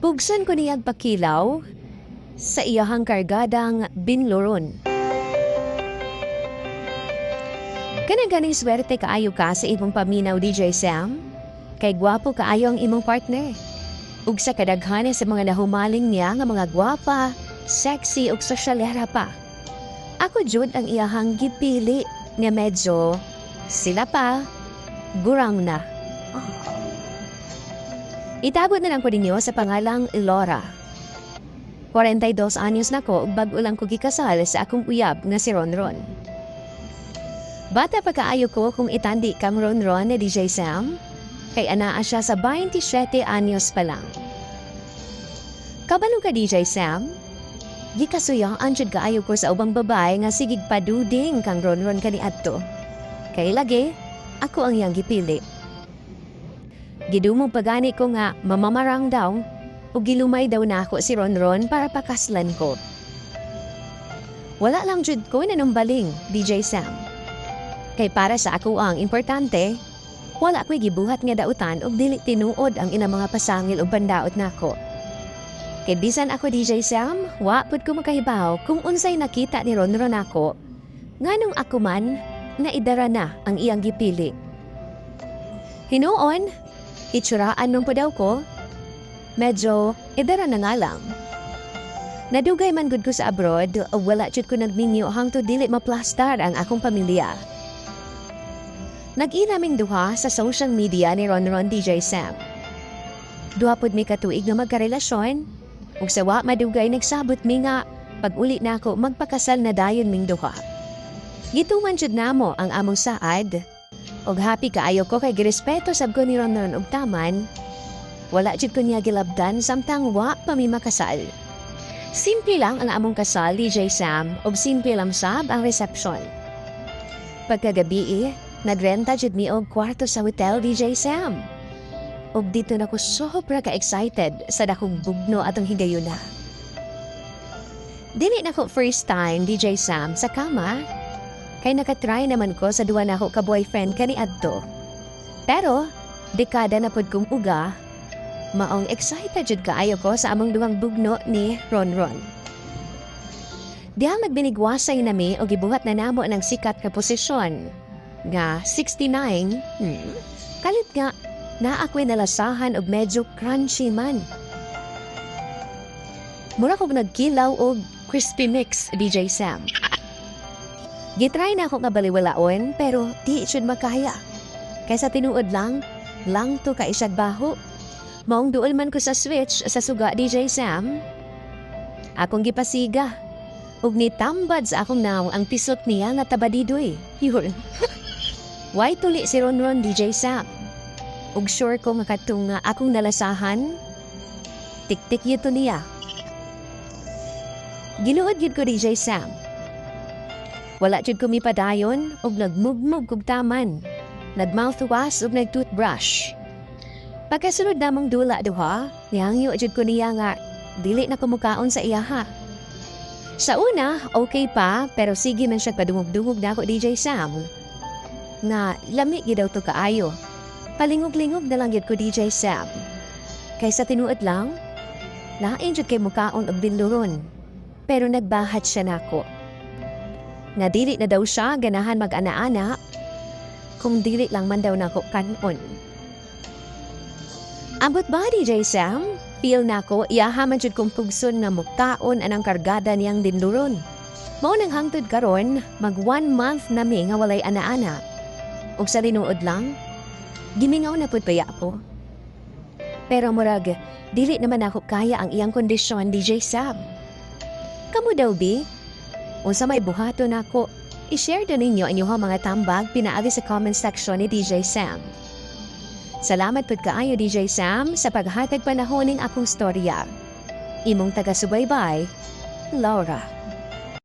Pugsan ko niyag pakilaw sa iyahang kargadang binloron. Ganing swerte kaayo ka sa imong paminaw, DJ Sam. Kay gwapo kaayo ang imong partner. Ug sa kadaghanan sa mga nahumaling niya nga mga gwapa, sexy ug sosyalera pa. Ako jud ang iyahang gipili nga medyo sila pa gurang na. Itabot na lang ko ninyo sa pangalang Laura. 42 anyos na ko ug bag-o lang ko gikasal sa akong uyab nga si Ronron. Bata pa kaayo ko kung itandi kang Ronron na DJ Sam, kay anaa siya sa 27 anyos pa lang. Kabalo ka DJ Sam? Gikasuyaan jud kaayo ko sa ubang babae nga sigig paduding kang Ronron kaniadto. Kay lagi, ako ang iyang gipili. Gidumong pagani ko nga mamamarang daw o gilumay daw na ako si Ronron para pakaslan ko. Wala lang jud ko nanumbaling, DJ Sam. Kay para sa ako ang importante, wala ko'y gibuhat nga dautan o dili tinuod ang ina mga pasangil o bandaot nako. Kay bisan ako DJ Sam, wapod ko makahibaw kung unsay nakita ni Ronron ako, nganong ako man na idara na ang iyang gipili. Hinuon, itsuraan nung po daw ko, medyo idara na nga lang. Nadugay man gud ko sa abroad, wala jud ko nagminyo hangtod dili maplastar ang akong pamilya. Nag-inaming duha sa social media ni Ronron DJ Sam. Duha pod mi katuig nga magkarelasyon, ug sa wa madugay nagsabot mi nga pag-uli na ako magpakasal na dayon ming duha. Gituman jud namo ang among saad, ug happy kaayo ko kay girespeto sab ko ni Ronron ug taman, wala jud ko niya gilabdan samtang wa pa mi makasal. Simple lang ang among kasal, DJ Sam, ug simple lang sab ang reception. Pagkagabi, nagrenta jud mi og kwarto sa hotel, DJ Sam. Ug dito na ko sobra ka-excited sa dakong bugno atong higayuna. Dili na ko first time, DJ Sam, sa kama. Kay nakatry naman ko sa duwa na ko ka-boyfriend kaniadto. Pero, dekada na pod kong uga, maong excited jud kaayo ko sa among duwang bugno ni Ronron. Dihang nagbinigwasay nami o gibuhat na namo ng sikat ka posisyon nga 69, kalit nga na ako'y nalasahan og medyo crunchy man. Mura kong nagkilaw og crispy mix, DJ Sam. Gitry na ako nga baliwalaon pero di jud makaya. Kaysa tinuod lang to ka isag baho. Maong duol man ko sa switch sa suga, DJ Sam. Akong gipasiga. Ug nitambad sa akong naw ang pisot niya nga tabadidoy. Yun. Why tuli si Ronron, DJ Sam? Ug sure ko nga katong akong nalasahan, tik-tik yito niya. Giluod yun ko, DJ Sam. Wala jud ko mipadayon ug nagmugmug kog taman. Nagmouthwash ug nagtoothbrush. Pagkasunod namong dula duha, nihangyo jud ko niya nga dili na kumukaon sa iyaha. Sa una, okay pa, pero sige man siya padungog-dungog na ako, DJ Sam. Nga lami gid daw to kaayo. Palingog-lingog na lang gid ko, DJ Sam. Kaysa tinuod lang, lain jud kay mukaon og binluron. Pero nagbahat siya nako. Nga dili na daw siya ganahan mag-ana-ana kung dili lang man daw nako kanon. Ambot ba, DJ Sam? Feel nako iyahaman jud kong pugson nga mukaon anang kargada niyang binluron. Mao nang hangtod karon, mag 1 month na mi nga walay ana-ana. Ug sa tinuod lang, gimingaw na pud paya ako. Pero murag, dili naman ako kaya ang iyang kondisyon, DJ Sam. Kamu daw, bi? Unsa may buhaton ako, i-share din ninyo ang inyong mga tambag pinaagi sa comment section ni DJ Sam. Salamat pud kaayo, DJ Sam, sa paghatag panahon ning akong storya. Imong taga-subaybay, Laura.